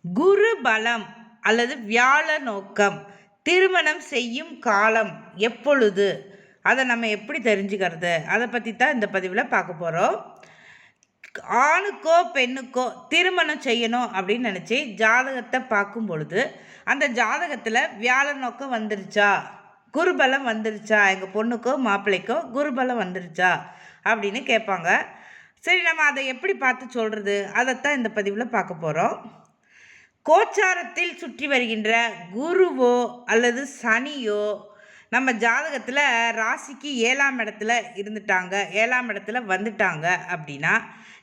குரு பலம் அல்லது வியாழ நோக்கம் திருமணம் செய்யும் காலம் எப்பொழுது, அதை நம்ம எப்படி தெரிஞ்சுக்கிறது, அதை பற்றி தான் இந்த பதிவில் பார்க்க போகிறோம். ஆணுக்கோ பெண்ணுக்கோ திருமணம் செய்யணும் அப்படின்னு நினச்சி ஜாதகத்தை பார்க்கும் பொழுது அந்த ஜாதகத்தில் வியாழ நோக்கம் வந்துருச்சா, குருபலம் வந்துருச்சா, எங்கள் பொண்ணுக்கோ மாப்பிள்ளைக்கோ குருபலம் வந்துருச்சா அப்படின்னு கேட்பாங்க. சரி, நம்ம அதை எப்படி பார்த்து சொல்கிறது, அதைத்தான் இந்த பதிவில் பார்க்க போகிறோம். கோச்சாரத்தில் சுற்றி வருகின்ற குருவோ அல்லது சனியோ நம்ம ஜாதகத்தில் ராசிக்கு 7ஆம் இடத்துல இருந்துட்டாங்க, 7ஆம் இடத்துல வந்துட்டாங்க அப்படின்னா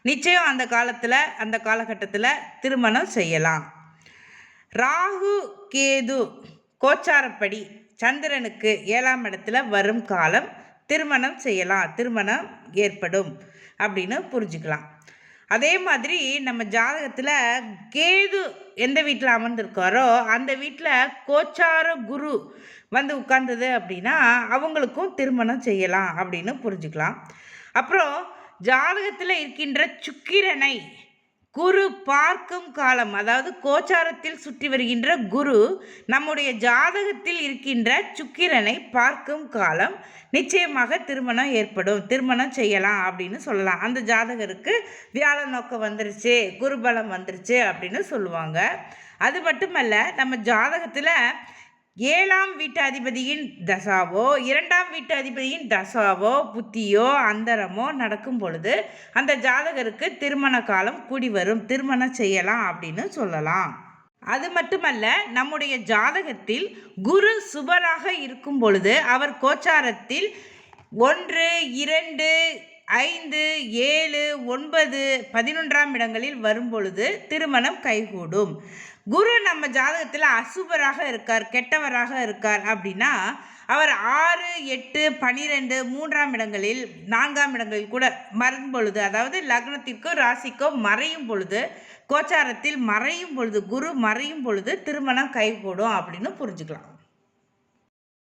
நிச்சயம் அந்த காலகட்டத்தில் திருமணம் செய்யலாம். ராகு கேது கோச்சாரப்படி சந்திரனுக்கு 7ஆம் இடத்துல வரும் காலம் திருமணம் செய்யலாம், திருமணம் ஏற்படும் அப்படின்னு புரிஞ்சுக்கலாம். அதே மாதிரி நம்ம ஜாதகத்தில் கேது எந்த வீட்டில் அமர்ந்திருக்காரோ அந்த வீட்டில் கோச்சார குரு வந்து உட்கார்ந்தது அப்படின்னா அவங்களுக்கும் திருமணம் செய்யலாம் அப்படின்னு புரிஞ்சுக்கலாம். அப்புறம் ஜாதகத்தில் இருக்கின்ற சுக்கிரனை குரு பார்க்கும் காலம், அதாவது கோச்சாரத்தில் சுற்றி வருகின்ற குரு நம்முடைய ஜாதகத்தில் இருக்கின்ற சுக்கிரனை பார்க்கும் காலம் நிச்சயமாக திருமணம் ஏற்படும், திருமணம் செய்யலாம் அப்படின்னு சொல்லலாம். அந்த ஜாதகருக்கு வியாழ நோக்கம் வந்துருச்சு, குருபலம் வந்துருச்சு அப்படின்னு சொல்லுவாங்க. அது மட்டுமல்ல, நம்ம ஜாதகத்தில் 7ஆம் வீட்டு அதிபதியின் தசாவோ 2ஆம் வீட்டு அதிபதியின் தசாவோ புத்தியோ அந்தரமோ நடக்கும் பொழுது அந்த ஜாதகருக்கு திருமண காலம் கூடி வரும், திருமணம் செய்யலாம் அப்படின்னு சொல்லலாம். அது மட்டுமல்ல, நம்முடைய ஜாதகத்தில் குரு சுபராக இருக்கும் பொழுது அவர் கோச்சாரத்தில் 1, 2, 5, 7, 9, 11ஆம் இடங்களில் வரும் பொழுது திருமணம் கைகூடும். குரு நம்ம ஜாதகத்தில் அசுபராக இருக்கார், கெட்டவராக இருக்கார் அப்படின்னா அவர் 6, 8, 12, 3ஆம் இடங்களில் 4ஆம் இடங்களில் கூட மறையும் பொழுது, அதாவது லக்னத்திற்கோ ராசிக்கோ மறையும் பொழுது, கோச்சாரத்தில் மறையும் பொழுது, குரு மறையும் பொழுது திருமணம் கைகூடும் அப்படின்னு புரிஞ்சுக்கலாம்.